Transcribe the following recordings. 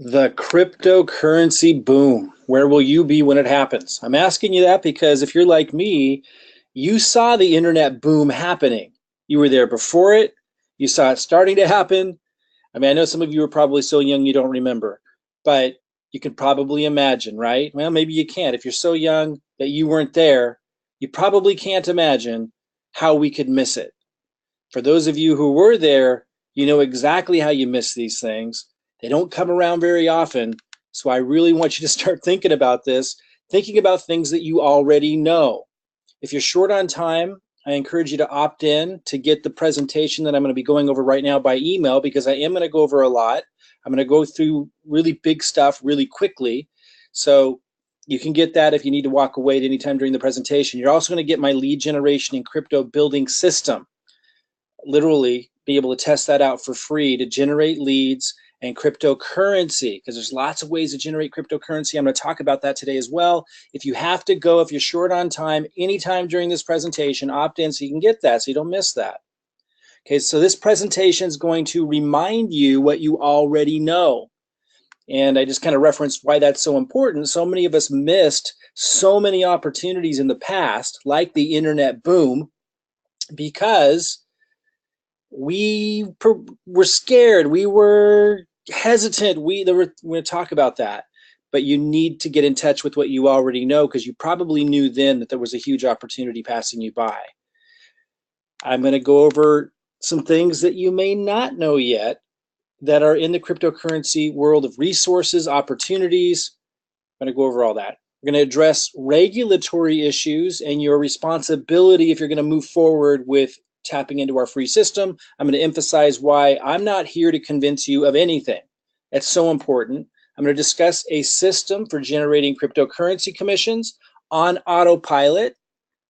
The cryptocurrency boom. Where will you be when it happens? I'm asking you that because if you're like me, you saw the internet boom happening. You were there before it. You saw it starting to happen. I mean, I know some of you are probably so young you don't remember, but you can probably imagine, right? Well, maybe you can't. If you're so young that you weren't there, you probably can't imagine how we could miss it. For those of you who were there, you know exactly how you miss these things. They don't come around very often. So I really want you to start thinking about this, thinking about things that you already know. If you're short on time, I encourage you to opt in to get the presentation that I'm going to be going over right now by email because I am going to go over a lot. I'm going to go through really big stuff really quickly. So you can get that if you need to walk away at any time during the presentation. You're also going to get my lead generation and crypto building system, literally be able to test that out for free to generate leads and cryptocurrency, because there's lots of ways to generate cryptocurrency. I'm going to talk about that today as well. If you have to go, if you're short on time, anytime during this presentation, opt in so you can get that, so you don't miss that. Okay, so this presentation is going to remind you what you already know. And I just kind of referenced why that's so important. So many of us missed so many opportunities in the past, like the internet boom, because we were scared, we were hesitant, we're going to talk about that. But you need to get in touch with what you already know, because you probably knew then that there was a huge opportunity passing you by. I'm going to go over some things that you may not know yet that are in the cryptocurrency world of resources, opportunities. I'm going to go over all that. We're going to address regulatory issues and your responsibility if you're going to move forward with tapping into our free system. I'm going to emphasize why I'm not here to convince you of anything. That's so important. I'm going to discuss a system for generating cryptocurrency commissions on autopilot.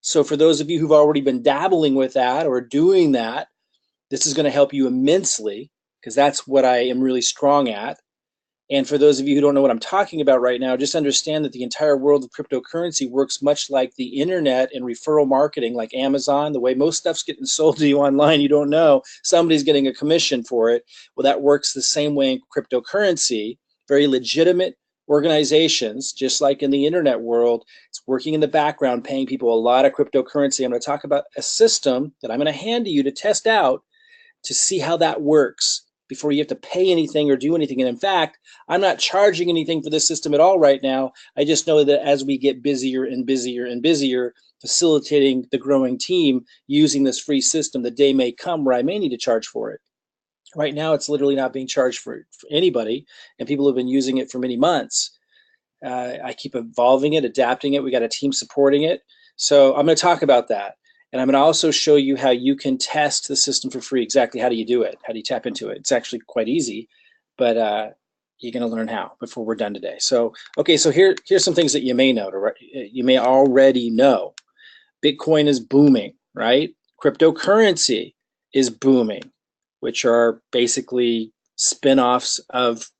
So for those of you who've already been dabbling with that or doing that, this is going to help you immensely, because that's what I am really strong at. And for those of you who don't know what I'm talking about right now, just understand that the entire world of cryptocurrency works much like the internet and referral marketing, like Amazon. The way most stuff's getting sold to you online, you don't know. Somebody's getting a commission for it. Well, that works the same way in cryptocurrency. Very legitimate organizations, just like in the internet world, it's working in the background, paying people a lot of cryptocurrency. I'm going to talk about a system that I'm going to hand to you to test out to see how that works before you have to pay anything or do anything. And in fact, I'm not charging anything for this system at all right now. I just know that as we get busier and busier and busier facilitating the growing team using this free system, the day may come where I may need to charge for it. Right now, it's literally not being charged for anybody, and people have been using it for many months. I keep evolving it, adapting it. We got a team supporting it. So I'm going to talk about that. And I'm going to also show you how you can test the system for free. Exactly how do you do it? How do you tap into it? It's actually quite easy, but you're going to learn how before we're done today. So, okay, so here's some things that you may know. You may already know. Bitcoin is booming, right? Cryptocurrency is booming, which are basically spin-offs of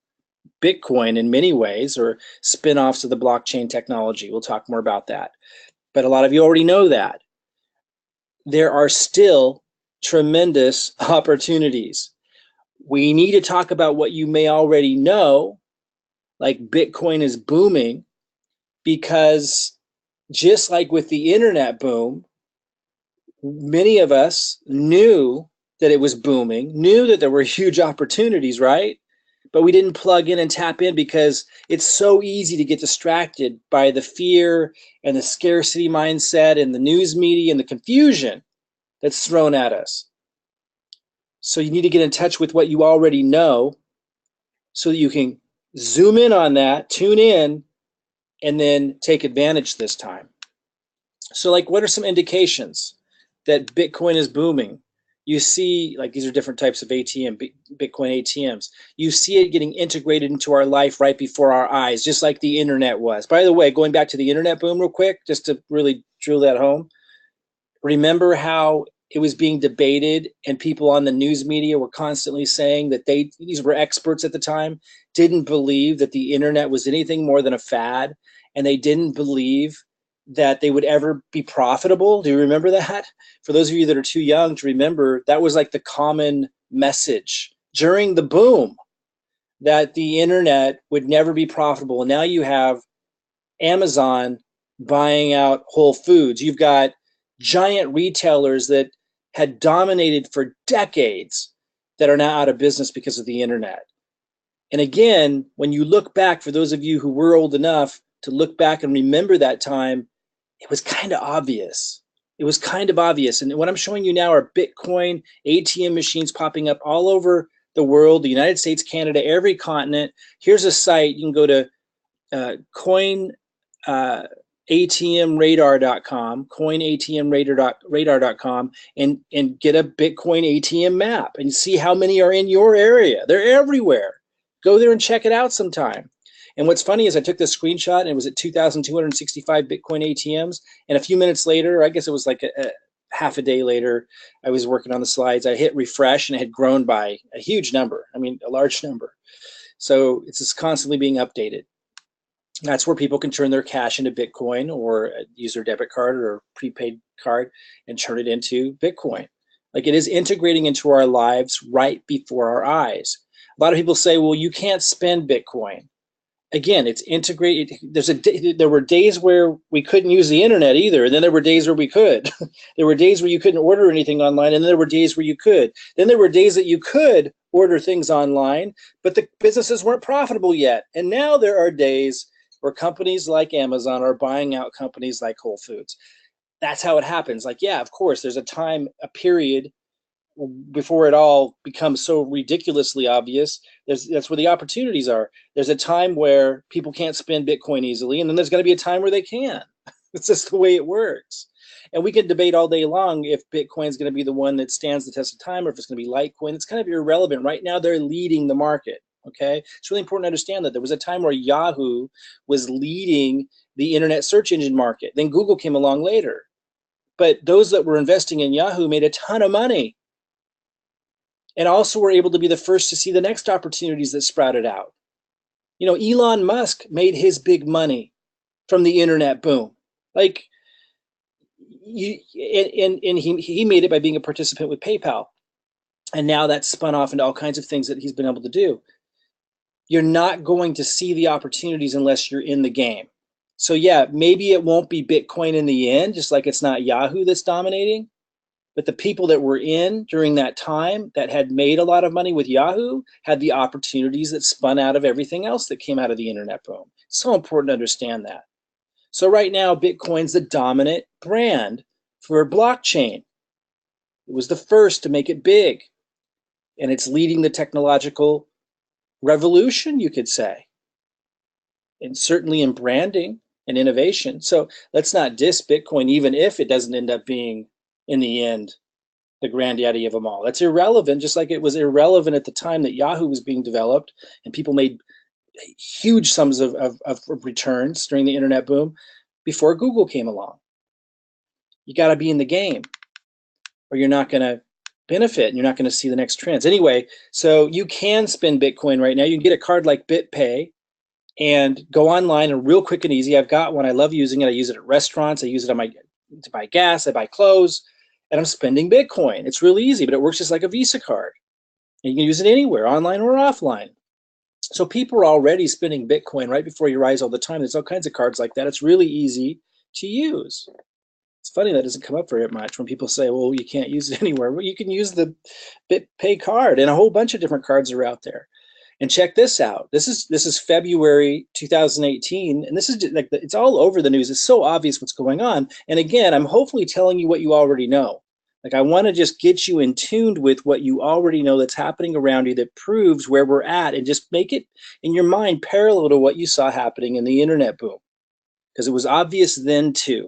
Bitcoin in many ways, or spin-offs of the blockchain technology. We'll talk more about that. But a lot of you already know that. There are still tremendous opportunities. We need to talk about what you may already know, like Bitcoin is booming, because just like with the internet boom, many of us knew that it was booming, knew that there were huge opportunities, right? But we didn't plug in and tap in because it's so easy to get distracted by the fear and the scarcity mindset and the news media and the confusion that's thrown at us. So you need to get in touch with what you already know so that you can zoom in on that, tune in, and then take advantage this time. So like, what are some indications that Bitcoin is booming? You see, like, these are different types of Bitcoin ATMs. You see it getting integrated into our life right before our eyes, just like the internet was. By the way, going back to the internet boom real quick, just to really drill that home, remember how it was being debated and people on the news media were constantly saying that these were experts at the time, didn't believe that the internet was anything more than a fad, and they didn't believe that they would ever be profitable. Do you remember that? For those of you that are too young to remember, that was like the common message during the boom. that the internet would never be profitable. And now you have Amazon buying out Whole Foods. You've got giant retailers that had dominated for decades that are now out of business because of the internet. And again, when you look back, for those of you who were old enough to look back and remember that time, it was kind of obvious. It was kind of obvious. And what I'm showing you now are Bitcoin ATM machines popping up all over the world, the United States, Canada, every continent. Here's a site. You can go to coin atmradar.com, coinatmradar.com, and get a Bitcoin ATM map and see how many are in your area. They're everywhere. Go there and check it out sometime. And what's funny is I took this screenshot and it was at 2,265 Bitcoin ATMs. And a few minutes later, I guess it was like a half a day later, I was working on the slides. I hit refresh and it had grown by a huge number. I mean, a large number. So it's just constantly being updated. That's where people can turn their cash into Bitcoin or use their debit card or prepaid card and turn it into Bitcoin. Like, it is integrating into our lives right before our eyes. A lot of people say, well, you can't spend Bitcoin. Again, it's integrated. There were days where we couldn't use the internet either, and then there were days where we could. There were days where you couldn't order anything online, and then there were days where you could. Then there were days that you could order things online, but the businesses weren't profitable yet. And now there are days where companies like Amazon are buying out companies like Whole Foods. That's how it happens. Like, yeah, of course, there's a period before it all becomes so ridiculously obvious. That's where the opportunities are. There's a time where people can't spend Bitcoin easily, and then there's going to be a time where they can. It's just the way it works. And we can debate all day long if Bitcoin is going to be the one that stands the test of time or if it's going to be Litecoin. It's kind of irrelevant. Right now, they're leading the market. Okay, it's really important to understand that there was a time where Yahoo was leading the internet search engine market. Then Google came along later. But those that were investing in Yahoo made a ton of money, and also were able to be the first to see the next opportunities that sprouted out. You know, Elon Musk made his big money from the internet boom. Like, he made it by being a participant with PayPal. And now that's spun off into all kinds of things that he's been able to do. You're not going to see the opportunities unless you're in the game. So yeah, maybe it won't be Bitcoin in the end, just like it's not Yahoo that's dominating. But the people that were in during that time that had made a lot of money with Yahoo had the opportunities that spun out of everything else that came out of the internet boom. It's so important to understand that. So right now, Bitcoin's the dominant brand for blockchain. It was the first to make it big, and it's leading the technological revolution, you could say, and certainly in branding and innovation. So let's not diss Bitcoin, even if it doesn't end up being, in the end, the granddaddy of them all. That's irrelevant, just like it was irrelevant at the time that Yahoo was being developed and people made huge sums of returns during the internet boom before Google came along. You got to be in the game or you're not going to benefit and you're not going to see the next trends. Anyway, so you can spend Bitcoin right now. You can get a card like BitPay and go online and real quick and easy. I've got one. I love using it. I use it at restaurants. I use it to buy gas. I buy clothes. And I'm spending Bitcoin. It's really easy, but it works just like a Visa card. And you can use it anywhere, online or offline. So people are already spending Bitcoin right before your eyes all the time. There's all kinds of cards like that. It's really easy to use. It's funny that doesn't come up very much when people say, well, you can't use it anywhere. Well, you can use the BitPay card, and a whole bunch of different cards are out there. And check this out. This is February 2018, and this is like it's all over the news. It's so obvious what's going on. And again, I'm hopefully telling you what you already know. Like, I want to just get you in tuned with what you already know that's happening around you that proves where we're at, and just make it in your mind parallel to what you saw happening in the internet boom, because it was obvious then too.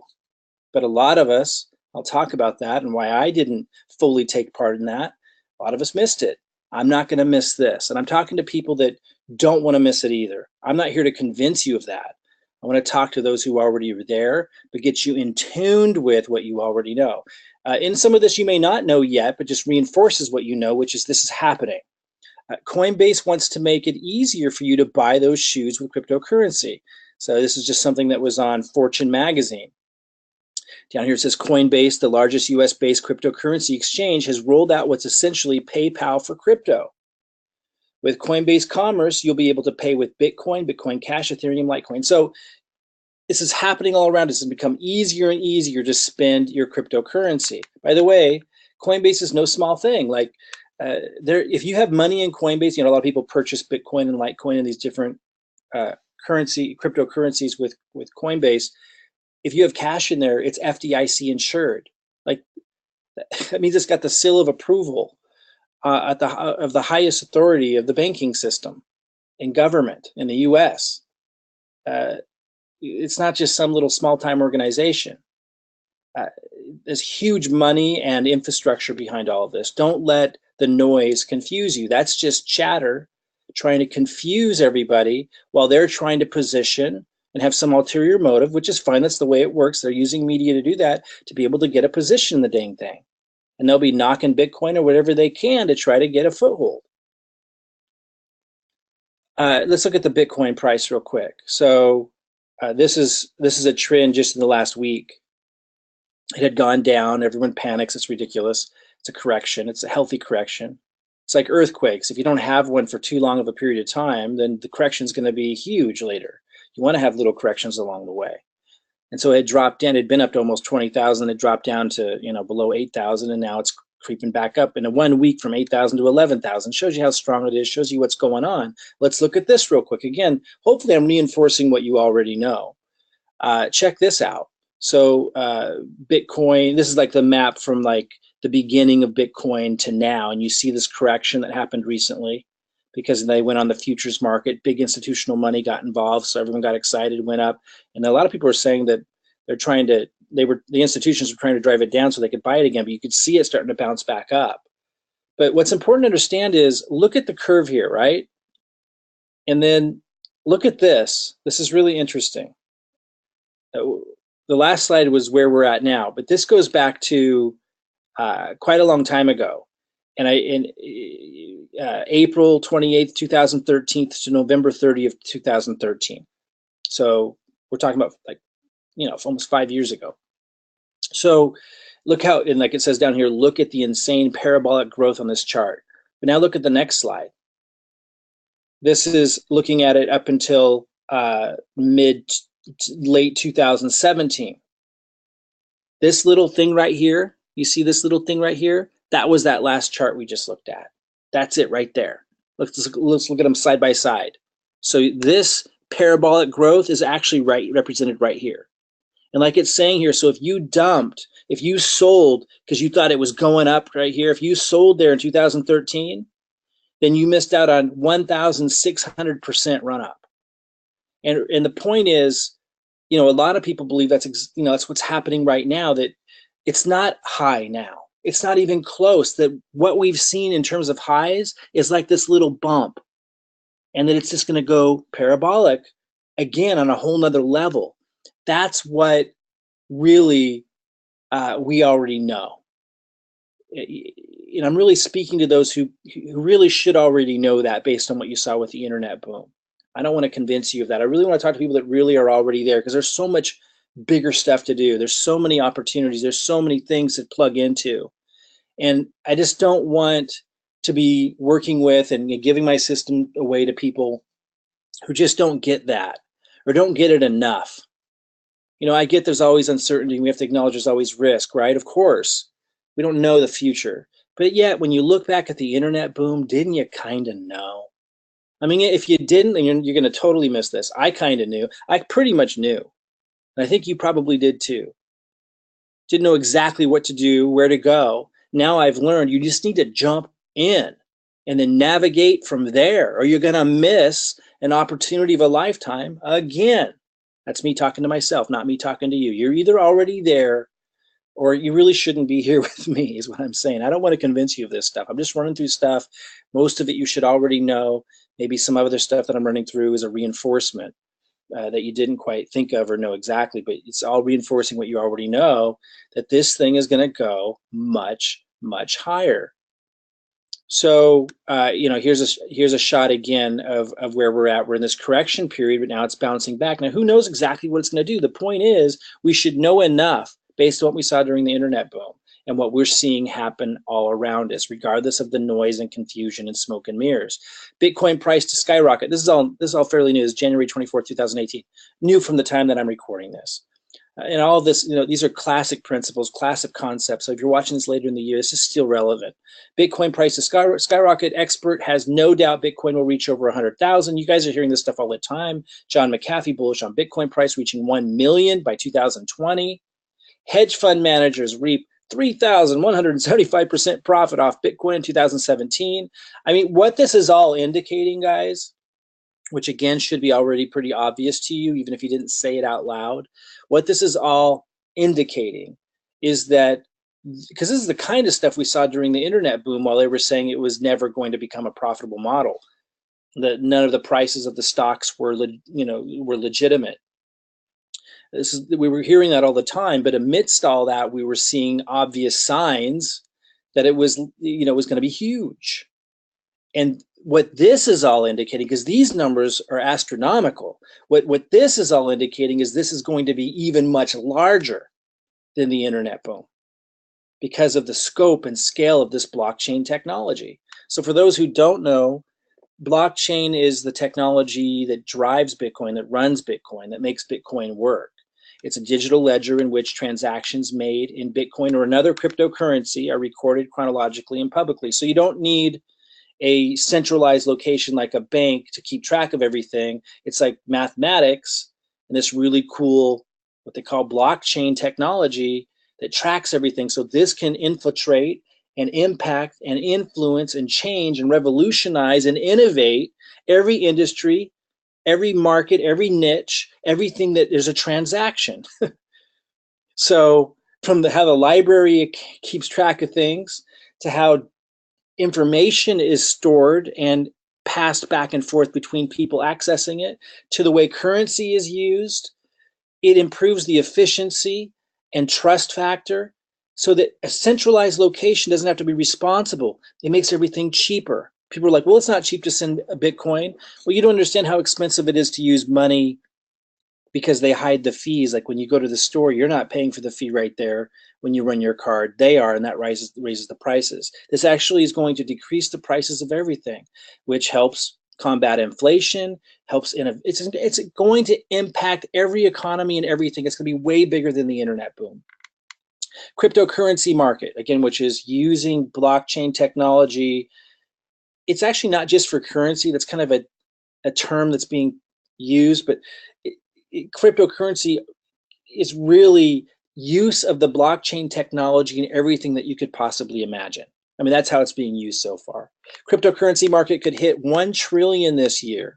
But a lot of us, I'll talk about that and why I didn't fully take part in that. A lot of us missed it. I'm not going to miss this. And I'm talking to people that don't want to miss it either. I'm not here to convince you of that. I want to talk to those who already are there, but get you in tuned with what you already know. In some of this you may not know yet, but just reinforces what you know, which is this is happening. Coinbase wants to make it easier for you to buy those shoes with cryptocurrency. So this is just something that was on Fortune magazine. Down here it says Coinbase, the largest US-based cryptocurrency exchange, has rolled out what's essentially PayPal for crypto. With Coinbase Commerce, you'll be able to pay with Bitcoin, Bitcoin Cash, Ethereum, Litecoin. So this is happening all around us. It's become easier and easier to spend your cryptocurrency. By the way, Coinbase is no small thing. Like if you have money in Coinbase, a lot of people purchase Bitcoin and Litecoin and these different cryptocurrencies with Coinbase. If you have cash in there, it's FDIC insured. Like that means it's got the seal of approval of the highest authority of the banking system and government in the U.S. It's not just some little small-time organization. There's huge money and infrastructure behind all of this. Don't let the noise confuse you. That's just chatter trying to confuse everybody while they're trying to position and have some ulterior motive, which is fine. That's the way it works. They're using media to do that, to be able to get a position in the dang thing. And they'll be knocking Bitcoin or whatever they can to try to get a foothold. Let's look at the Bitcoin price real quick. So this is a trend just in the last week. It had gone down. Everyone panics. It's ridiculous. It's a correction. It's a healthy correction. It's like earthquakes. If you don't have one for too long of a period of time, then the correction is going to be huge later. You want to have little corrections along the way. And so it dropped down. It had been up to almost 20,000. It dropped down to below 8,000, and now it's creeping back up in a 1 week from 8,000 to 11,000. Shows you how strong it is. Shows you what's going on. Let's look at this real quick. Again, hopefully I'm reinforcing what you already know. Check this out. So Bitcoin, this is like the map from like the beginning of Bitcoin to now, and you see this correction that happened recently because they went on the futures market. Big institutional money got involved, so everyone got excited, went up, and a lot of people are saying that the institutions were trying to drive it down so they could buy it again, but you could see it starting to bounce back up. But what's important to understand is look at the curve here, right? And then look at this. This is really interesting. The last slide was where we're at now, but this goes back to quite a long time ago. And in April 28th, 2013 to November 30th, 2013. So we're talking about almost 5 years ago. So look how, and like it says down here, look at the insane parabolic growth on this chart. But now look at the next slide. This is looking at it up until late 2017. This little thing right here, you see this little thing right here? That was that last chart we just looked at. That's it right there. Let's look at them side by side. So this parabolic growth is actually represented right here. And like it's saying here, so if you sold because you thought it was going up right here, if you sold there in 2013, then you missed out on 1,600% run up. And the point is, a lot of people believe that's what's happening right now, that it's not high now. It's not even close. That what we've seen in terms of highs is like this little bump, and that it's just going to go parabolic again on a whole nother level. That's what really we already know. I'm really speaking to those who really should already know that based on what you saw with the internet boom. I don't want to convince you of that. I really want to talk to people that really are already there, because there's so much bigger stuff to do. There's so many opportunities. There's so many things to plug into. And I just don't want to be working with and giving my system away to people who just don't get that or don't get it enough. I get there's always uncertainty. We have to acknowledge there's always risk, right? Of course. We don't know the future. But yet, when you look back at the internet boom, didn't you kind of know? I mean, if you didn't, then you're going to totally miss this. I kind of knew. I pretty much knew. And I think you probably did too. Didn't know exactly what to do, where to go. Now I've learned you just need to jump in and then navigate from there, or you're going to miss an opportunity of a lifetime again. That's me talking to myself, not me talking to you. You're either already there or you really shouldn't be here with me, is what I'm saying. I don't want to convince you of this stuff. I'm just running through stuff. Most of it you should already know. Maybe some other stuff that I'm running through is a reinforcement that you didn't quite think of or know exactly, but it's all reinforcing what you already know, that this thing is going to go much, much higher. So, here's a shot again of where we're at. We're in this correction period, but now it's bouncing back. Now, who knows exactly what it's going to do? The point is, we should know enough based on what we saw during the internet boom. and what we're seeing happen all around us, regardless of the noise and confusion and smoke and mirrors. Bitcoin price to skyrocket. This is all fairly new. It's January 24th, 2018. New from the time that I'm recording this. And all of this, these are classic principles, classic concepts. So if you're watching this later in the year, this is still relevant. Bitcoin price to skyrocket. Expert has no doubt Bitcoin will reach over 100,000. You guys are hearing this stuff all the time. John McAfee bullish on Bitcoin price reaching 1 million by 2020. Hedge fund managers reap 3,175% profit off Bitcoin in 2017. I mean, what this is all indicating, guys, which again should be already pretty obvious to you, even if you didn't say it out loud. What this is all indicating is that, because this is the kind of stuff we saw during the internet boom while they were saying it was never going to become a profitable model, that none of the prices of the stocks were legitimate. We were hearing that all the time, but amidst all that, we were seeing obvious signs that it was was going to be huge. And what this is all indicating, because these numbers are astronomical, what this is all indicating is this is going to be even much larger than the internet boom because of the scope and scale of this blockchain technology. So for those who don't know, blockchain is the technology that drives Bitcoin, that runs Bitcoin, that makes Bitcoin work. It's a digital ledger in which transactions made in Bitcoin or another cryptocurrency are recorded chronologically and publicly. So you don't need a centralized location like a bank to keep track of everything. It's like mathematics and this really cool, what they call blockchain technology that tracks everything. So this can infiltrate and impact and influence and change and revolutionize and innovate every industry, every market, every niche, everything that is a transaction. So from how the library keeps track of things to how information is stored and passed back and forth between people accessing it, to the way currency is used, it improves the efficiency and trust factor so that a centralized location doesn't have to be responsible. It makes everything cheaper. People are like, well, it's not cheap to send a Bitcoin. Well, you don't understand how expensive it is to use money because they hide the fees. Like when you go to the store, you're not paying for the fee right there when you run your card. They are, and that raises the prices. This actually is going to decrease the prices of everything, which helps combat inflation, helps it's going to impact every economy and everything. It's going to be way bigger than the internet boom. Cryptocurrency market, again, which is using blockchain technology. It's actually not just for currency. That's kind of a term that's being used, but cryptocurrency is really use of the blockchain technology in everything that you could possibly imagine. I mean, that's how it's being used so far. Cryptocurrency market could hit 1 trillion this year,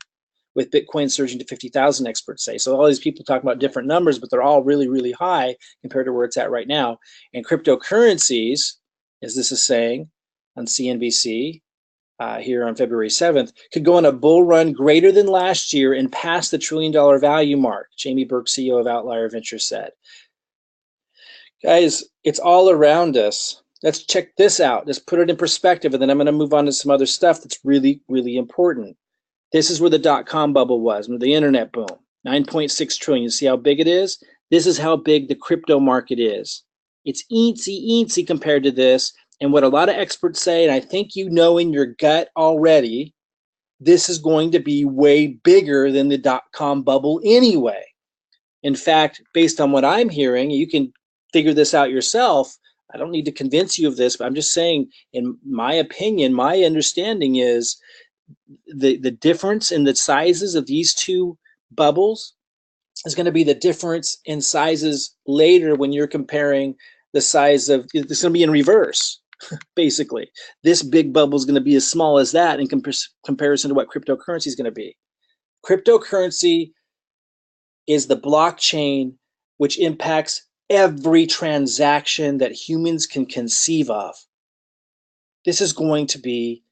with Bitcoin surging to 50,000, experts say. So all these people talk about different numbers, but they're all really, really high compared to where it's at right now. And cryptocurrencies, as this is saying on CNBC, here on February 7th, could go on a bull run greater than last year and pass the $1 trillion value mark, Jamie Burke, CEO of Outlier Ventures, said. Guys, it's all around us. Let's check this out. Let's put it in perspective, and then I'm going to move on to some other stuff that's really, really important. This is where the dot-com bubble was, the internet boom, 9.6 trillion. See how big it is? This is how big the crypto market is. It's eensy compared to this. And what a lot of experts say, and I think you know in your gut already, this is going to be way bigger than the dot-com bubble anyway. In fact, based on what I'm hearing, you can figure this out yourself. I don't need to convince you of this, but I'm just saying, in my opinion, my understanding is the difference in the sizes of these two bubbles is going to be the difference in sizes later when you're comparing the size of, it's going to be in reverse. Basically, this big bubble is going to be as small as that in comparison to what cryptocurrency is going to be. Cryptocurrency is the blockchain which impacts every transaction that humans can conceive of. This is going to be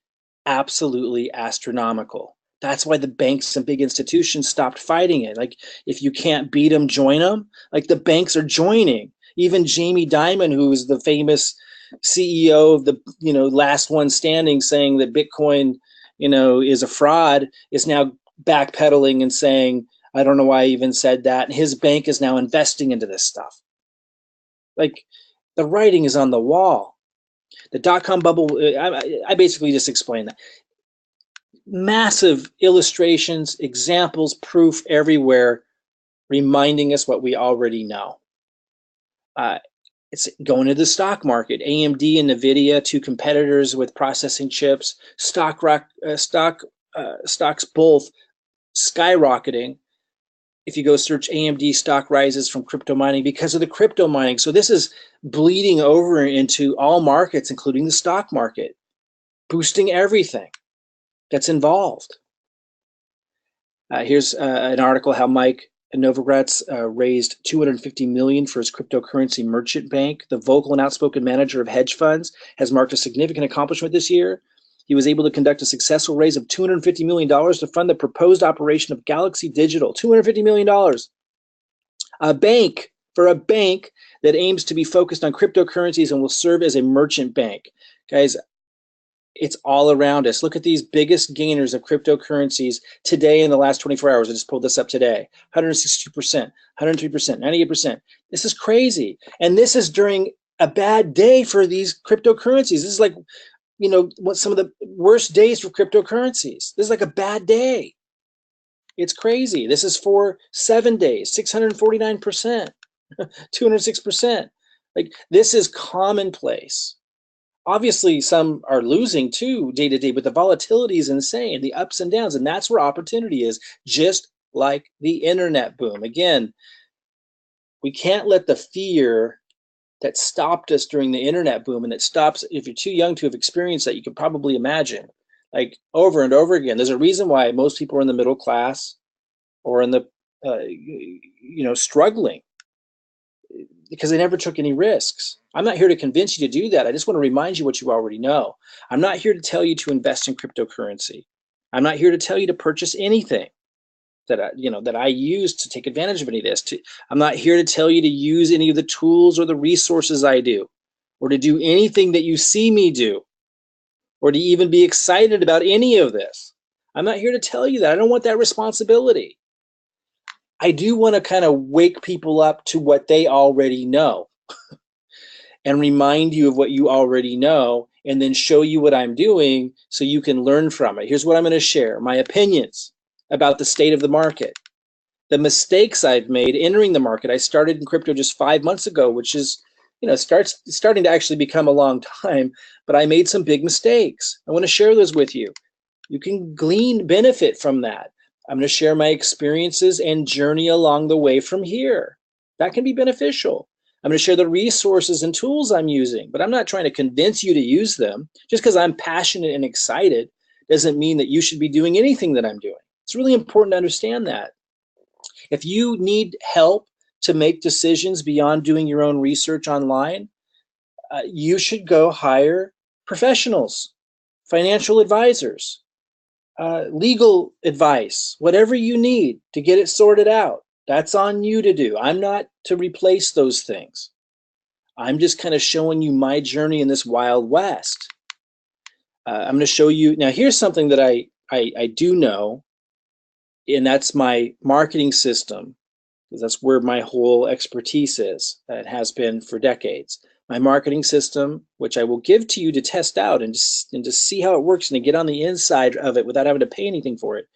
absolutely astronomical. That's why the banks and big institutions stopped fighting it. Like, if you can't beat them, join them. Like, the banks are joining. Even Jamie Dimon, who is the famous CEO of the last one standing, saying that Bitcoin is a fraud, is now backpedaling and saying, I don't know why I even said that. And his bank is now investing into this stuff. Like, The writing is on the wall. The dot-com bubble, I basically just explained that. Massive illustrations, examples, proof everywhere, reminding us what we already know. It's going to the stock market. AMD and NVIDIA, two competitors with processing chips, stocks both skyrocketing. If you go search AMD stock rises from crypto mining because of the crypto mining. So this is bleeding over into all markets, including the stock market, boosting everything that's involved. Here's an article how Mike Novogratz raised $250 million for his cryptocurrency merchant bank. The vocal and outspoken manager of hedge funds has marked a significant accomplishment this year. He was able to conduct a successful raise of $250 million to fund the proposed operation of Galaxy Digital. $250 million. A bank that aims to be focused on cryptocurrencies and will serve as a merchant bank. Guys, it's all around us. Look at these biggest gainers of cryptocurrencies today in the last 24 hours. I just pulled this up today. 162%, 103%, 98%. This is crazy. And this is during a bad day for these cryptocurrencies. This is like, you know, what some of the worst days for cryptocurrencies. This is like a bad day. It's crazy. This is for 7 days, 649%, 206%. Like, this is commonplace. Obviously, some are losing too day to day, but the volatility is insane, the ups and downs, and that's where opportunity is, just like the internet boom. Again, we can't let the fear that stopped us during the internet boom, and that stops, if you're too young to have experienced that, you can probably imagine, like over and over again. There's a reason why most people are in the middle class or in the, struggling, because they never took any risks. I'm not here to convince you to do that. I just want to remind you what you already know. I'm not here to tell you to invest in cryptocurrency. I'm not here to tell you to purchase anything that I use to take advantage of any of this. I'm not here to tell you to use any of the tools or the resources I do, or to do anything that you see me do, or to even be excited about any of this. I'm not here to tell you that. I don't want that responsibility. I do want to kind of wake people up to what they already know and remind you of what you already know, and then show you what I'm doing so you can learn from it. Here's what I'm going to share: my opinions about the state of the market, the mistakes I've made entering the market. I started in crypto just 5 months ago, which is, starting to actually become a long time, but I made some big mistakes. I want to share those with you. You can glean benefit from that. I'm going to share my experiences and journey along the way from here. That can be beneficial. I'm going to share the resources and tools I'm using, but I'm not trying to convince you to use them. Just because I'm passionate and excited doesn't mean that you should be doing anything that I'm doing. It's really important to understand that. If you need help to make decisions beyond doing your own research online, you should go hire professionals, financial advisors, legal advice, whatever you need to get it sorted out. That's on you to do. I'm not to replace those things. I'm just kind of showing you my journey in this Wild West. I'm going to show you, now here's something that I do know, and that's my marketing system, because that's where my whole expertise is. It has been for decades. My marketing system, which I will give to you to test out and to see how it works and to get on the inside of it without having to pay anything for it.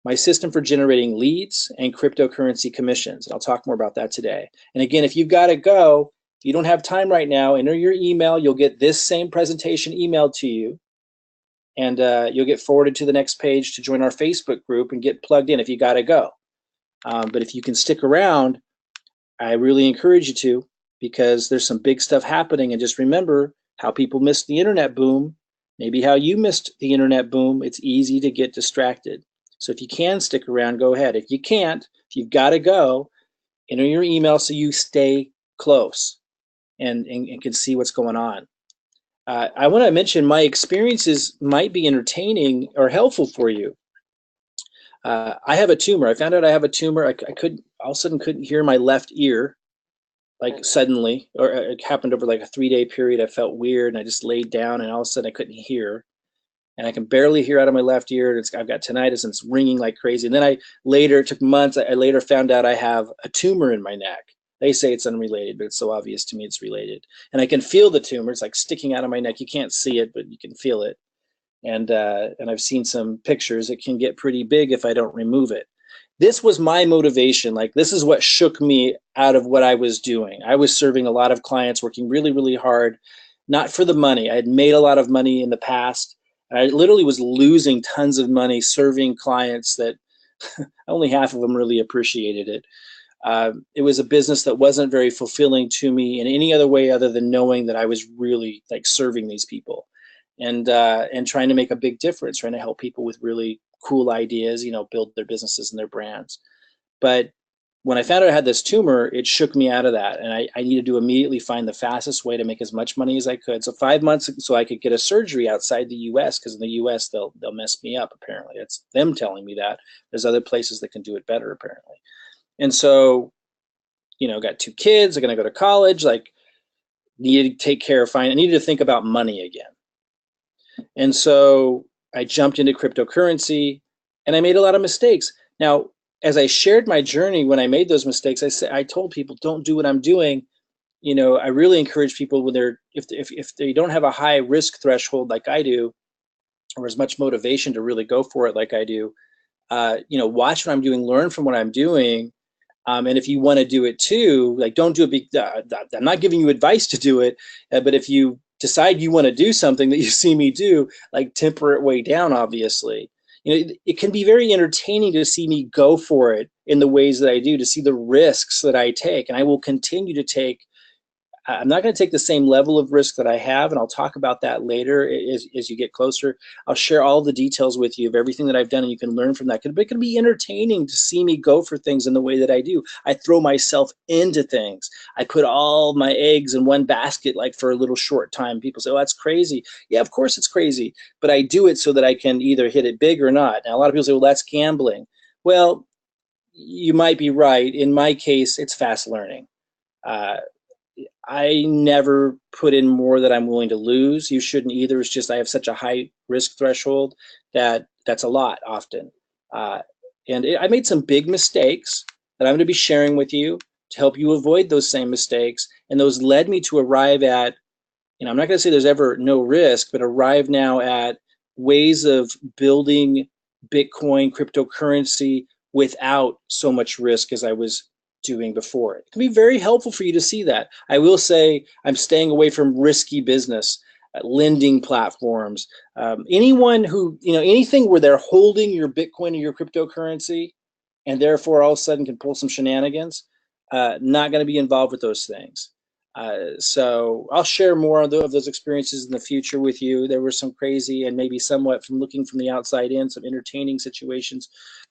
My system for generating leads and cryptocurrency commissions. And I'll talk more about that today. And again, if you've got to go, if you don't have time right now, enter your email. You'll get this same presentation emailed to you. And you'll get forwarded to the next page to join our Facebook group and get plugged in if you got to go. But if you can stick around, I really encourage you to, because there's some big stuff happening. And just remember how people missed the internet boom, maybe how you missed the internet boom. It's easy to get distracted. So if you can stick around, go ahead. If you can't, if you've got to go, enter your email so you stay close and can see what's going on. I want to mention my experiences might be entertaining or helpful for you. I have a tumor. I found out I have a tumor. I couldn't, all of a sudden couldn't hear my left ear, like suddenly, or it happened over like a 3-day period. I felt weird and I just laid down and all of a sudden I couldn't hear. And I can barely hear out of my left ear. I've got tinnitus and it's ringing like crazy. And then it took months, I later found out I have a tumor in my neck. They say it's unrelated, but it's so obvious to me it's related. And I can feel the tumor. It's like sticking out of my neck. You can't see it, but you can feel it. And I've seen some pictures. It can get pretty big if I don't remove it. This was my motivation. Like, this is what shook me out of what I was doing. I was serving a lot of clients, working really, really hard, not for the money. I had made a lot of money in the past. And I literally was losing tons of money serving clients that only half of them really appreciated it. It was a business that wasn't very fulfilling to me in any other way other than knowing that I was really like serving these people and trying to make a big difference, trying to help people with really cool ideas, build their businesses and their brands. But when I found out I had this tumor, it shook me out of that. And I needed to immediately find the fastest way to make as much money as I could. So 5 months so I could get a surgery outside the US, because in the US, they'll mess me up, apparently. That's them telling me that. There's other places that can do it better, apparently. And so, got 2 kids, I'm going to go to college, like, needed to take care of I needed to think about money again. And so I jumped into cryptocurrency and I made a lot of mistakes. Now, as I shared my journey, when I made those mistakes, I told people, don't do what I'm doing. I really encourage people when if they don't have a high risk threshold like I do, or as much motivation to really go for it like I do, watch what I'm doing, learn from what I'm doing. And if you want to do it too, like, don't do it. I'm not giving you advice to do it, but if you decide you want to do something that you see me do, like, temper it way down, obviously. It can be very entertaining to see me go for it in the ways that I do, to see the risks that I take. And I will continue to take. I'm not going to take the same level of risk that I have, and I'll talk about that later as you get closer. I'll share all the details with you of everything that I've done, and you can learn from that. But it can be entertaining to see me go for things in the way that I do. I throw myself into things. I put all my eggs in one basket, like, for a little short time. People say, oh, that's crazy. Yeah, of course it's crazy. But I do it so that I can either hit it big or not. Now, a lot of people say, well, that's gambling. Well, you might be right. In my case, it's fast learning. I never put in more than I'm willing to lose. You shouldn't either. It's just I have such a high risk threshold that's a lot often. I made some big mistakes that I'm going to be sharing with you to help you avoid those same mistakes. And those led me to arrive at, I'm not going to say there's ever no risk, but arrive now at ways of building Bitcoin, cryptocurrency, without so much risk as I was doing before. It can be very helpful for you to see that. I will say I'm staying away from risky business, lending platforms, anyone who, anything where they're holding your Bitcoin or your cryptocurrency and therefore all of a sudden can pull some shenanigans. Not going to be involved with those things. So I'll share more of those experiences in the future with you. There were some crazy and maybe somewhat, from looking from the outside in, some entertaining situations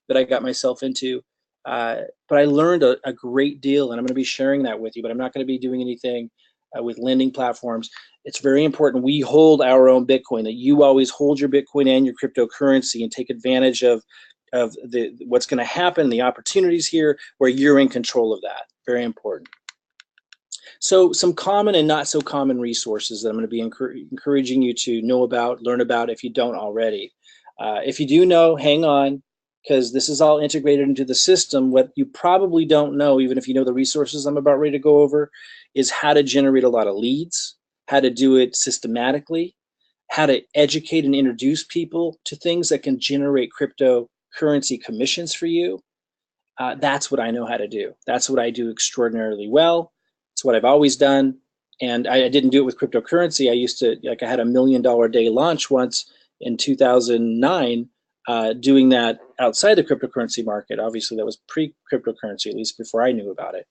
that I got myself into. But I learned a great deal, and I'm going to be sharing that with you, but I'm not going to be doing anything with lending platforms. It's very important we hold our own Bitcoin, that you always hold your Bitcoin and your cryptocurrency and take advantage of what's going to happen, the opportunities here, where you're in control of that. Very important. So some common and not so common resources that I'm going to be encouraging you to know about, learn about if you don't already. If you do know, hang on, because this is all integrated into the system. What you probably don't know, even if you know the resources I'm about ready to go over, is how to generate a lot of leads, how to do it systematically, how to educate and introduce people to things that can generate cryptocurrency commissions for you. That's what I know how to do. That's what I do extraordinarily well. It's what I've always done. And I didn't do it with cryptocurrency. I used to, I had $1 million day launch once in 2009, doing that outside the cryptocurrency market. Obviously, that was pre-cryptocurrency, at least before I knew about it.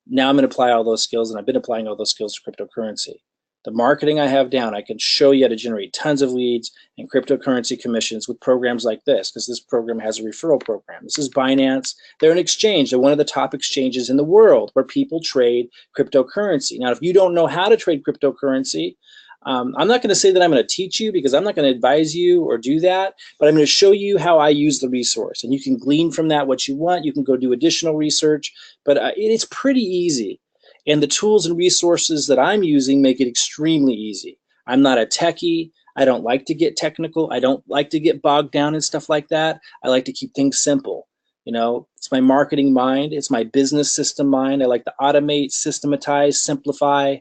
Now I'm going to apply all those skills, and I've been applying all those skills to cryptocurrency. The marketing I have down, I can show you how to generate tons of leads and cryptocurrency commissions with programs like this, because this program has a referral program. This is Binance. They're an exchange. They're one of the top exchanges in the world where people trade cryptocurrency. Now, if you don't know how to trade cryptocurrency, I'm not going to say that I'm going to teach you, because I'm not going to advise you or do that, but I'm going to show you how I use the resource, and you can glean from that what you want. You can go do additional research, but it's pretty easy. And the tools and resources that I'm using make it extremely easy. I'm not a techie. I don't like to get technical. I don't like to get bogged down in stuff like that. I like to keep things simple. You know, it's my marketing mind. It's my business system mind. I like to automate, systematize, simplify.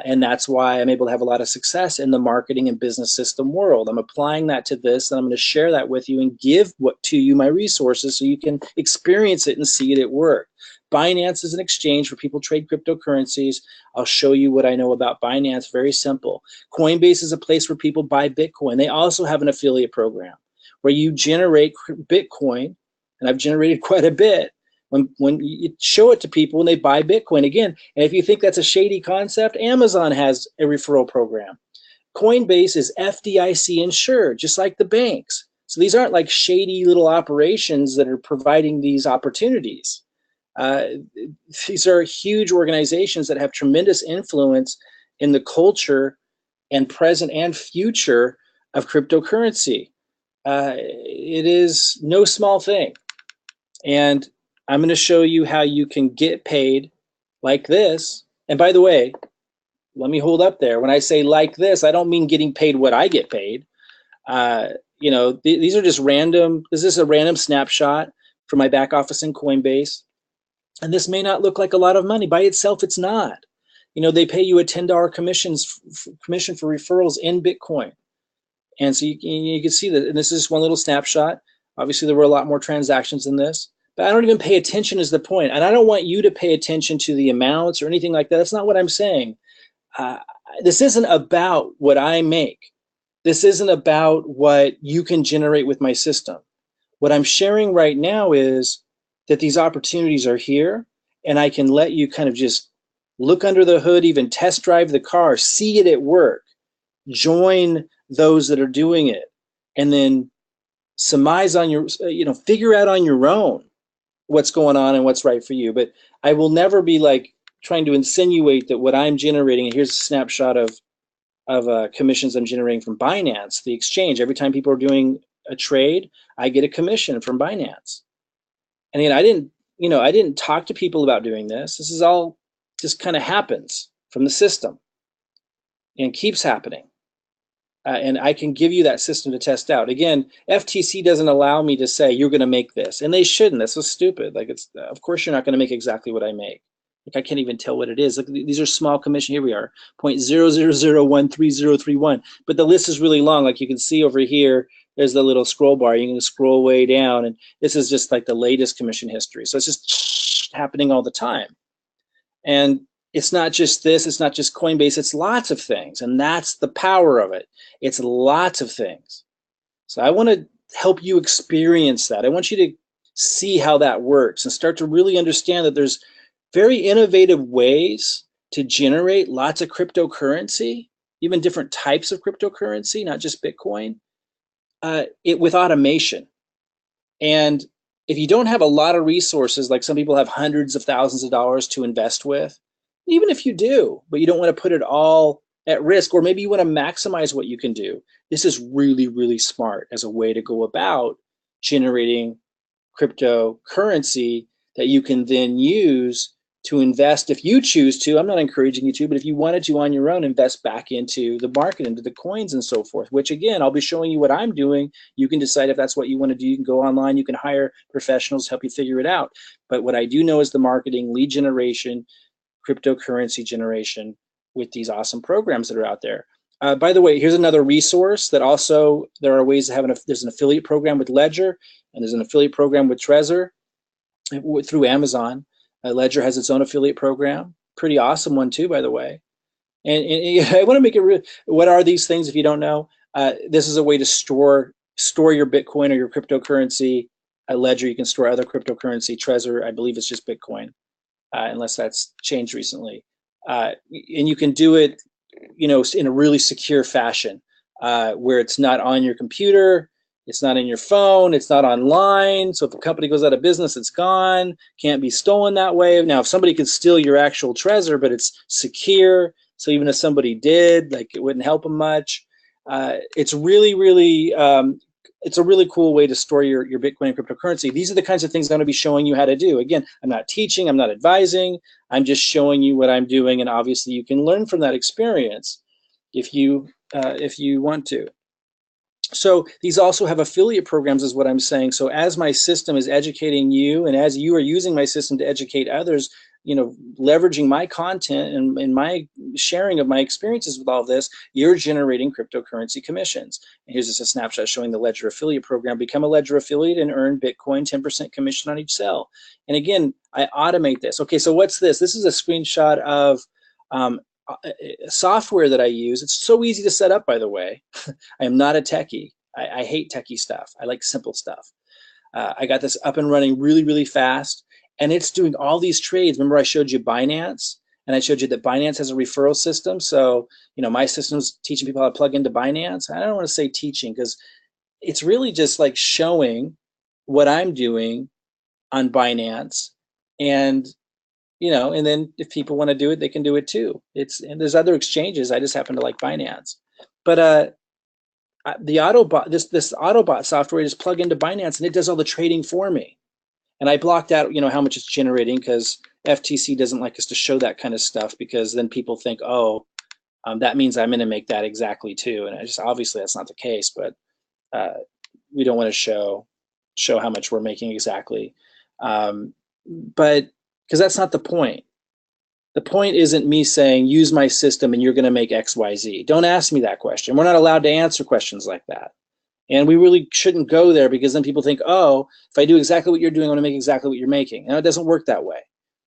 And that's why I'm able to have a lot of success in the marketing and business system world. I'm applying that to this, and I'm going to share that with you and give to you my resources so you can experience it and see it at work. Binance is an exchange where people trade cryptocurrencies. I'll show you what I know about Binance. Very simple. Coinbase is a place where people buy Bitcoin. They also have an affiliate program where you generate Bitcoin, and I've generated quite a bit when you show it to people and they buy Bitcoin again. And if you think that's a shady concept, Amazon has a referral program. Coinbase is FDIC insured, just like the banks. So these aren't like shady little operations that are providing these opportunities. These are huge organizations that have tremendous influence in the culture and present and future of cryptocurrency. It is no small thing. And I'm going to show you how you can get paid like this. And by the way, let me hold up there. When I say like this, I don't mean getting paid what I get paid. You know, these are just random. This is a random snapshot from my back office in Coinbase. And this may not look like a lot of money. By itself, it's not. You know, they pay you a $10 commission for referrals in Bitcoin. And so you can see that, and this is just one little snapshot. Obviously, there were a lot more transactions than this, but I don't even pay attention is the point. And I don't want you to pay attention to the amounts or anything like that. That's not what I'm saying. This isn't about what I make. This isn't about what you can generate with my system. What I'm sharing right now is that these opportunities are here, and I can let you kind of just look under the hood, even test drive the car, see it at work, join those that are doing it, and then surmise on your, figure out on your own what's going on and what's right for you. But I will never be like trying to insinuate that what I'm generating, and here's a snapshot of commissions I'm generating from Binance, the exchange. Every time people are doing a trade, I get a commission from Binance. And again, I didn't talk to people about doing this. This is all just kind of happens from the system and keeps happening. And I can give you that system to test out. Again, FTC doesn't allow me to say you're going to make this, and they shouldn't. That's so stupid. Like, it's of course you're not going to make exactly what I make. Like, I can't even tell what it is. Look, these are small commission. Here we are, 0.000133031. But the list is really long. Like you can see over here, there's the little scroll bar. You can scroll way down, and this is just like the latest commission history. So it's just happening all the time. And it's not just this, it's not just Coinbase, it's lots of things. And that's the power of it. It's lots of things. So I want to help you experience that. I want you to see how that works and start to really understand that there's very innovative ways to generate lots of cryptocurrency, even different types of cryptocurrency, not just Bitcoin, with automation. And if you don't have a lot of resources, like some people have hundreds of thousands of dollars to invest with, even if you do, but you don't want to put it all at risk, or maybe you want to maximize what you can do, this is really, really smart as a way to go about generating cryptocurrency that you can then use to invest if you choose to. I'm not encouraging you to, but if you wanted to on your own, invest back into the market, into the coins and so forth, which again, I'll be showing you what I'm doing. You can decide if that's what you want to do. You can go online, you can hire professionals to help you figure it out. But what I do know is the marketing, lead generation, cryptocurrency generation with these awesome programs that are out there. By the way, here's another resource that also there are ways to have there's an affiliate program with Ledger, and there's an affiliate program with Trezor through Amazon. Ledger has its own affiliate program, pretty awesome one too, by the way. And I want to make it real. What are these things if you don't know? This is a way to store your Bitcoin or your cryptocurrency. At Ledger, you can store other cryptocurrency. Trezor, I believe it's just Bitcoin. Unless that's changed recently. And you can do it, in a really secure fashion, where it's not on your computer, it's not in your phone, it's not online. So if a company goes out of business, it's gone, can't be stolen that way. Now, if somebody could steal your actual Trezor, but it's secure, so even if somebody did, like, it wouldn't help them much. It's really, really, it's a really cool way to store your Bitcoin and cryptocurrency. These are the kinds of things I'm going to be showing you how to do. Again, I'm not teaching, I'm not advising, I'm just showing you what I'm doing, and obviously you can learn from that experience if you want to. So these also have affiliate programs is what I'm saying. So as my system is educating you and as you are using my system to educate others, leveraging my content and my sharing of my experiences with all this, you're generating cryptocurrency commissions. And here's just a snapshot showing the Ledger affiliate program. Become a Ledger affiliate and earn Bitcoin 10% commission on each sale. And again, I automate this. Okay, so what's this? This is a screenshot of software that I use. It's so easy to set up, by the way. I am not a techie. I hate techie stuff. I like simple stuff. I got this up and running really, really fast, and it's doing all these trades. Remember I showed you Binance, and I showed you that Binance has a referral system. So, my system's teaching people how to plug into Binance. I don't want to say teaching because it's really just like showing what I'm doing on Binance. And, and then if people want to do it, they can do it too. And there's other exchanges. I just happen to like Binance. But the Autobot, this Autobot software, just plug into Binance and it does all the trading for me. And I blocked out, how much it's generating because FTC doesn't like us to show that kind of stuff because then people think, oh, that means I'm going to make that exactly too. And obviously that's not the case, but we don't want to show how much we're making exactly. But because that's not the point. The point isn't me saying, use my system and you're going to make X, Y, Z. Don't ask me that question. We're not allowed to answer questions like that. And we really shouldn't go there because then people think, oh, if I do exactly what you're doing, I'm going to make exactly what you're making. And it doesn't work that way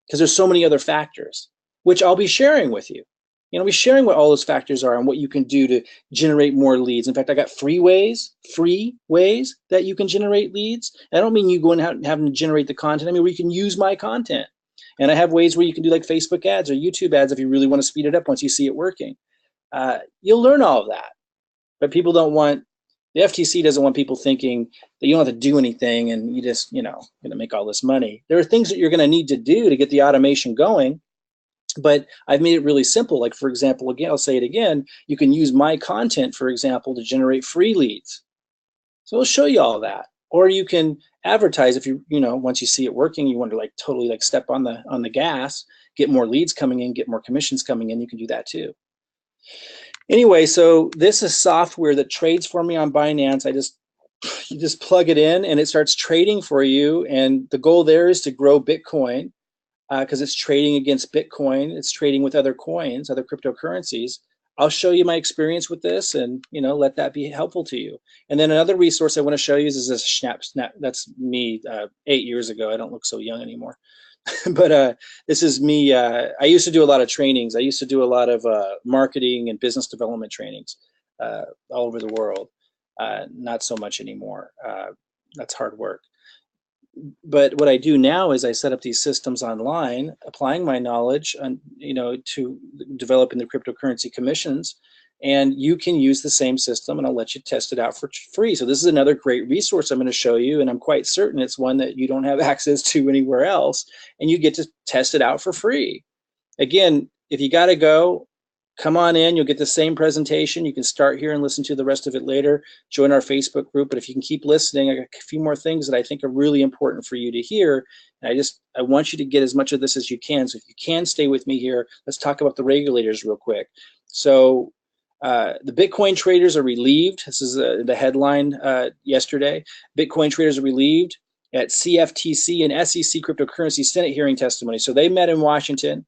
because there's so many other factors, which I'll be sharing with you. I'll be sharing what all those factors are and what you can do to generate more leads. In fact, I got free ways that you can generate leads. And I don't mean you going and having to generate the content. I mean, where you can use my content. And I have ways where you can do like Facebook ads or YouTube ads if you really want to speed it up once you see it working. You'll learn all of that. But people don't want, the FTC doesn't want people thinking that you don't have to do anything and you just, going to make all this money. There are things that you're going to need to do to get the automation going. But I've made it really simple. Like, for example, again, I'll say it again, you can use my content, for example, to generate free leads. So I'll show you all that. Or you can advertise if once you see it working, you want to totally step on the gas, get more leads coming in, get more commissions coming in, you can do that too. Anyway, so this is software that trades for me on Binance. You just plug it in and it starts trading for you. And the goal there is to grow Bitcoin because it's trading against Bitcoin. It's trading with other coins, other cryptocurrencies. I'll show you my experience with this and, let that be helpful to you. And then another resource I want to show you is this snap. That's me 8 years ago. I don't look so young anymore. But this is me. I used to do a lot of trainings. I used to do a lot of marketing and business development trainings all over the world. Not so much anymore. That's hard work. But what I do now is I set up these systems online, applying my knowledge, to developing the cryptocurrency commissions, and you can use the same system, and I'll let you test it out for free. So this is another great resource I'm going to show you, and I'm quite certain it's one that you don't have access to anywhere else, and you get to test it out for free. Again, if you got to go, come on in. You'll get the same presentation. You can start here and listen to the rest of it later. Join our Facebook group. But if you can keep listening, I got a few more things that I think are really important for you to hear. And I want you to get as much of this as you can. So if you can stay with me here, let's talk about the regulators real quick. So the Bitcoin traders are relieved. This is the headline yesterday. Bitcoin traders are relieved at CFTC and SEC cryptocurrency Senate hearing testimony. So they met in Washington.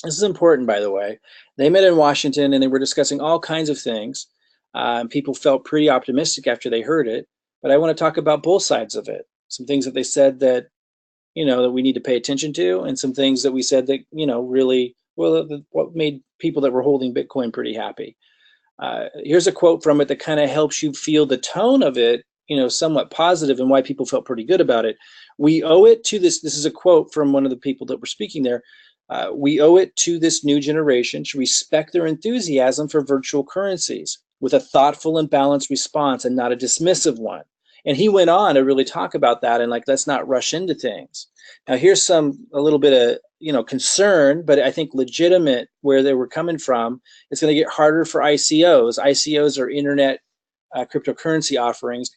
This is important, by the way. They met in Washington and they were discussing all kinds of things. People felt pretty optimistic after they heard it, but I want to talk about both sides of it. Some things that they said that, that we need to pay attention to, and some things that we said that, really, what made people that were holding Bitcoin pretty happy. Here's a quote from it that kind of helps you feel the tone of it, somewhat positive and why people felt pretty good about it. We owe it to this is a quote from one of the people that were speaking there. We owe it to this new generation to respect their enthusiasm for virtual currencies with a thoughtful and balanced response and not a dismissive one. And he went on to really talk about that and let's not rush into things. Now here's a little bit of, concern, but I think legitimate where they were coming from. It's going to get harder for ICOs. ICOs are internet cryptocurrency offerings,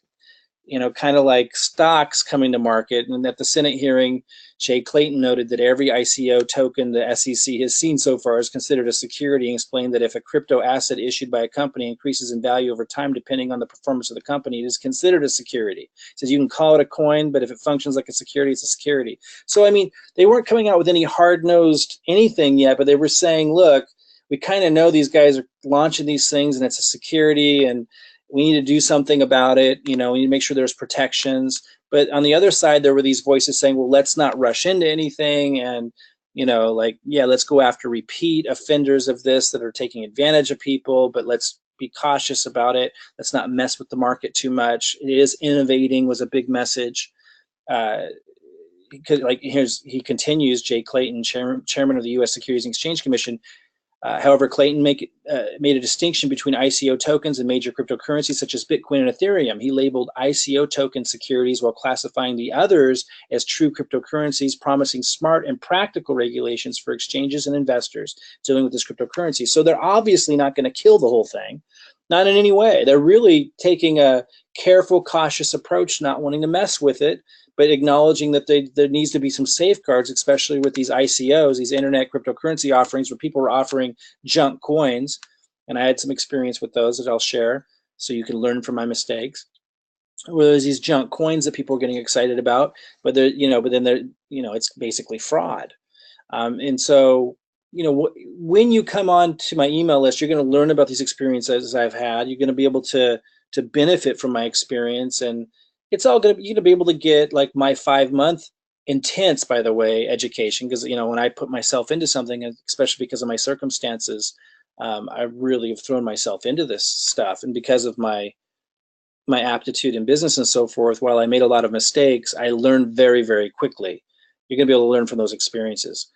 kind of like stocks coming to market. And at the Senate hearing, Jay Clayton noted that every ICO token the SEC has seen so far is considered a security, and explained that if a crypto asset issued by a company increases in value over time depending on the performance of the company, it is considered a security. He says you can call it a coin, but if it functions like a security, it's a security. So, I mean, they weren't coming out with any hard-nosed anything yet, but they were saying, look, we kind of know these guys are launching these things and it's a security and we need to do something about it. We need to make sure there's protections. But on the other side, there were these voices saying, well, let's not rush into anything. And, yeah, let's go after repeat offenders of this that are taking advantage of people, but let's be cautious about it. Let's not mess with the market too much. It is innovating was a big message. He continues, Jay Clayton, chairman of the U.S. Securities and Exchange Commission. However, Clayton made a distinction between ICO tokens and major cryptocurrencies such as Bitcoin and Ethereum. He labeled ICO token securities while classifying the others as true cryptocurrencies, promising smart and practical regulations for exchanges and investors dealing with this cryptocurrency. So they're obviously not going to kill the whole thing, not in any way. They're really taking a careful, cautious approach, not wanting to mess with it, but acknowledging that there needs to be some safeguards, especially with these ICOs, these internet cryptocurrency offerings, where people are offering junk coins. And I had some experience with those that I'll share so you can learn from my mistakes. Where there's these junk coins that people are getting excited about, but it's basically fraud. And so, when you come on to my email list, you're going to learn about these experiences I've had. You're going to be able to benefit from my experience, and it's all you're going to be able to get like my 5-month intense, by the way, education. Because, when I put myself into something, especially because of my circumstances, I really have thrown myself into this stuff. And because of my aptitude in business and so forth, while I made a lot of mistakes, I learned very, very quickly. You're going to be able to learn from those experiences.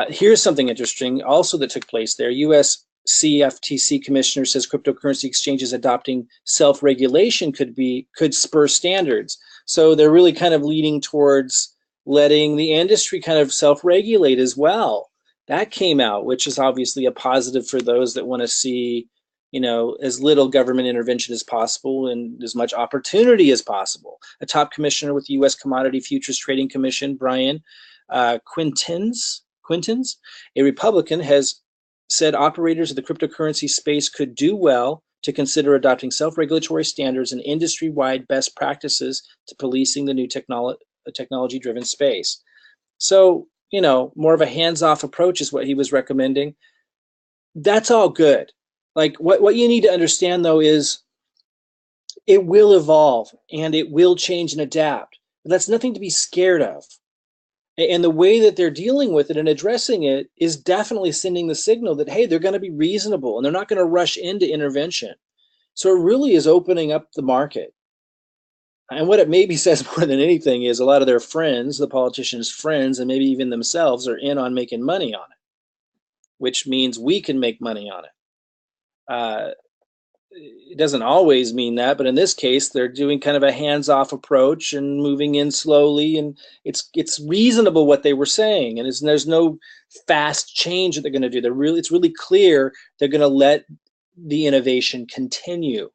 Here's something interesting also that took place there. U.S. CFTC commissioner says cryptocurrency exchanges adopting self-regulation could spur standards. So they're really kind of leading towards letting the industry kind of self-regulate as well. That came out, which is obviously a positive for those that want to see, as little government intervention as possible and as much opportunity as possible. A top commissioner with the U.S. Commodity Futures Trading Commission, Brian Quintins, a Republican, has said operators of the cryptocurrency space could do well to consider adopting self-regulatory standards and industry-wide best practices to policing the new technology-driven space. So, more of a hands-off approach is what he was recommending. That's all good. Like what you need to understand, though, is it will evolve and it will change and adapt. But that's nothing to be scared of. And the way that they're dealing with it and addressing it is definitely sending the signal that, hey, they're going to be reasonable and they're not going to rush into intervention. So it really is opening up the market. And what it maybe says more than anything is a lot of their friends, the politicians' friends, and maybe even themselves are in on making money on it, which means we can make money on it. It doesn't always mean that, but in this case, they're doing kind of a hands-off approach and moving in slowly, and it's reasonable what they were saying, and there's no fast change that they're going to do. It's really clear they're going to let the innovation continue,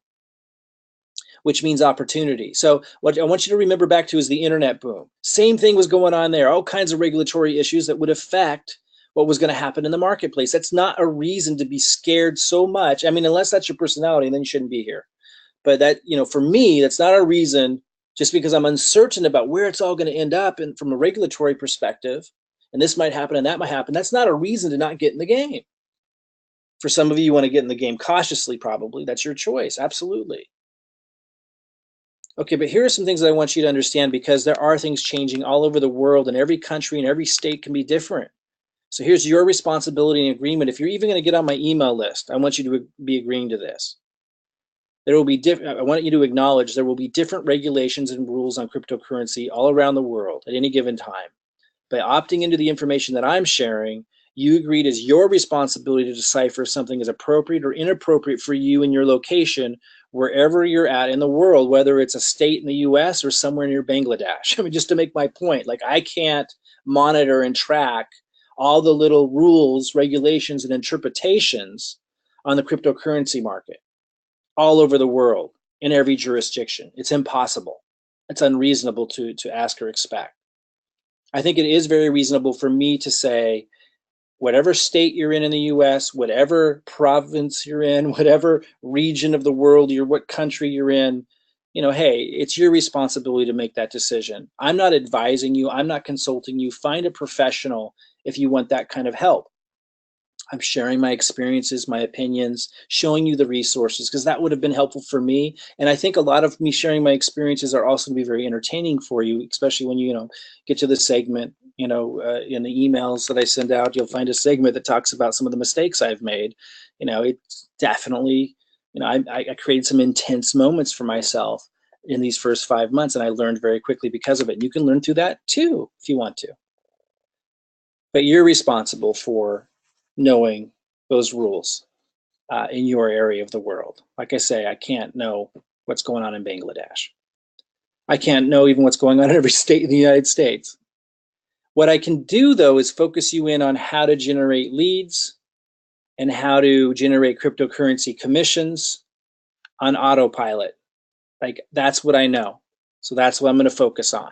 which means opportunity. So what I want you to remember back to is the internet boom. Same thing was going on there, all kinds of regulatory issues that would affect what was going to happen in the marketplace. That's not a reason to be scared so much. I mean, unless that's your personality, then you shouldn't be here. But that, for me, that's not a reason, just because I'm uncertain about where it's all going to end up and from a regulatory perspective, and this might happen and that might happen. That's not a reason to not get in the game. For some of you, you want to get in the game cautiously, probably. That's your choice. Absolutely. Okay, but here are some things that I want you to understand, because there are things changing all over the world, and every country and every state can be different. So here's your responsibility and agreement. If you're even going to get on my email list, I want you to be agreeing to this. There will be I want you to acknowledge there will be different regulations and rules on cryptocurrency all around the world at any given time. By opting into the information that I'm sharing, you agreed as your responsibility to decipher if something is appropriate or inappropriate for you in your location, wherever you're at in the world, whether it's a state in the US or somewhere near Bangladesh. I mean, just to make my point, like, I can't monitor and track all the little rules, regulations, and interpretations on the cryptocurrency market all over the world in every jurisdiction. It's impossible. It's unreasonable to ask or expect. I think it is very reasonable for me to say, whatever state you're in the US, whatever province you're in, whatever region of the world what country you're in, hey, it's your responsibility to make that decision. I'm not advising you, I'm not consulting you. Find a professional if you want that kind of help. I'm sharing my experiences, my opinions, showing you the resources, because that would have been helpful for me. And I think a lot of me sharing my experiences are also going to be very entertaining for you, especially when you get to the segment. In the emails that I send out, you'll find a segment that talks about some of the mistakes I've made. It's definitely, I created some intense moments for myself in these first 5 months, and I learned very quickly because of it. And you can learn through that too if you want to. But you're responsible for knowing those rules in your area of the world. Like I say, I can't know what's going on in Bangladesh. I can't know even what's going on in every state in the United States. What I can do, though, is focus you in on how to generate leads and how to generate cryptocurrency commissions on autopilot. Like, that's what I know. So that's what I'm going to focus on.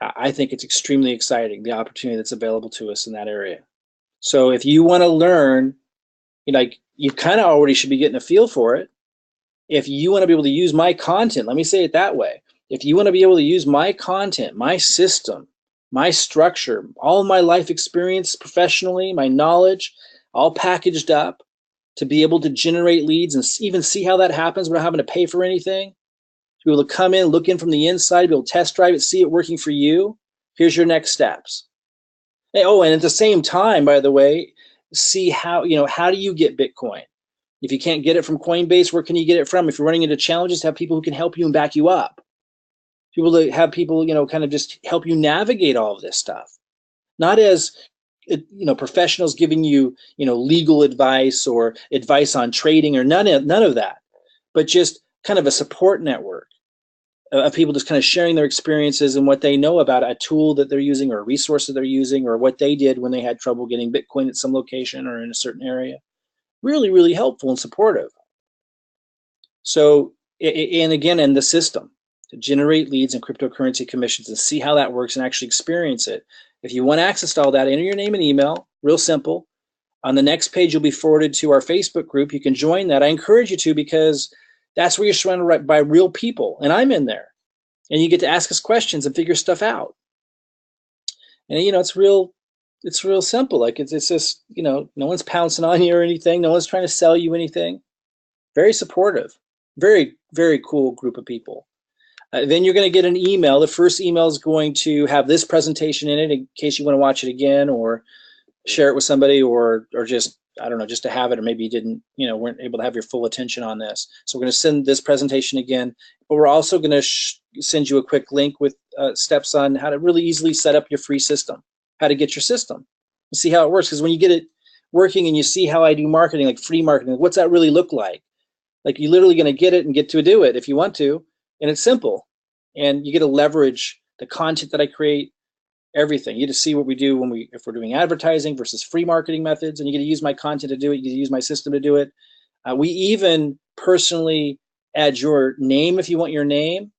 I think it's extremely exciting, the opportunity that's available to us in that area. So if you want to learn, you kind of already should be getting a feel for it. If you want to be able to use my content, let me say it that way. If you want to be able to use my content, my system, my structure, all my life experience professionally, my knowledge, all packaged up to be able to generate leads and even see how that happens without having to pay for anything, to be able to come in, look in from the inside, be able to test drive it, see it working for you, here's your next steps. Oh, and at the same time, by the way, see how do you get Bitcoin? If you can't get it from Coinbase, where can you get it from? If you're running into challenges, have people who can help you and back you up. Have people, kind of just help you navigate all of this stuff. Not as, professionals giving you, legal advice or advice on trading or none of that, but just kind of a support network of people just kind of sharing their experiences and what they know about a tool that they're using or a resource that they're using or what they did when they had trouble getting Bitcoin at some location or in a certain area. Really, really helpful and supportive. So, and again, in the system, to generate leads and cryptocurrency commissions and see how that works and actually experience it. If you want access to all that, enter your name and email, real simple. On the next page, you'll be forwarded to our Facebook group. You can join that. I encourage you to, because that's where you're surrounded by real people, and I'm in there. And you get to ask us questions and figure stuff out. And it's real simple. Like it's just, no one's pouncing on you or anything. No one's trying to sell you anything. Very supportive. Very, very cool group of people. Then you're going to get an email. The first email is going to have this presentation in it in case you want to watch it again or share it with somebody or just, I don't know, just to have it, or maybe you didn't, weren't able to have your full attention on this. So we're going to send this presentation again, but we're also going to send you a quick link with steps on how to really easily set up your free system, how to get your system, and see how it works. Because when you get it working and you see how I do marketing, like free marketing, what's that really look like? Like you're literally going to get it and get to do it if you want to, and it's simple. And you get to leverage the content that I create, everything. You get to see what we do if we're doing advertising versus free marketing methods, and you get to use my content to do it. You get to use my system to do it. We even personally add your name if you want your name.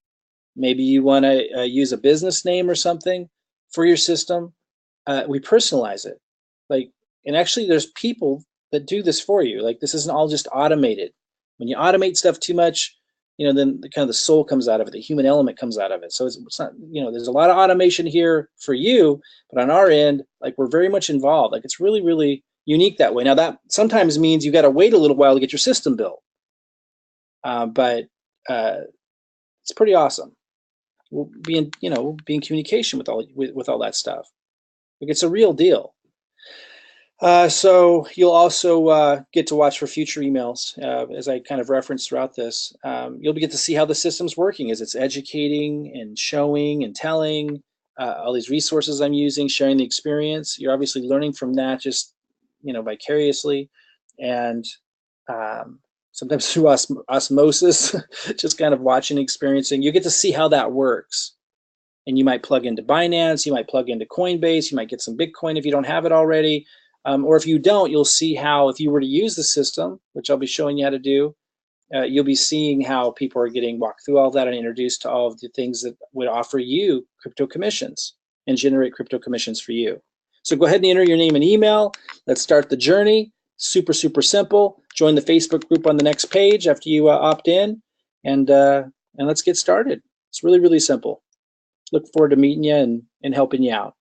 Maybe you want to use a business name or something for your system. We personalize it. And actually there's people that do this for you. Like, this isn't all just automated. When you automate stuff too much, then the soul comes out of it, the human element comes out of it. So it's not, there's a lot of automation here for you, but on our end, like, we're very much involved. Like, it's really, really unique that way. Now, that sometimes means you got to wait a little while to get your system built, but it's pretty awesome. We'll be in, be in communication with all that stuff. Like, it's a real deal. So you'll also get to watch for future emails, as I kind of referenced throughout this. You'll get to see how the system's working as it's educating and showing and telling all these resources I'm using, sharing the experience. You're obviously learning from that, just vicariously, and sometimes through osmosis, just kind of watching, experiencing. You get to see how that works. And you might plug into Binance, you might plug into Coinbase, you might get some Bitcoin if you don't have it already. Or if you don't, you'll see how, if you were to use the system, which I'll be showing you how to do, you'll be seeing how people are getting walked through all that and introduced to all of the things that would offer you crypto commissions and generate crypto commissions for you. So go ahead and enter your name and email. Let's start the journey. Super, super simple. Join the Facebook group on the next page after you opt in, and let's get started. It's really, really simple. Look forward to meeting you and helping you out.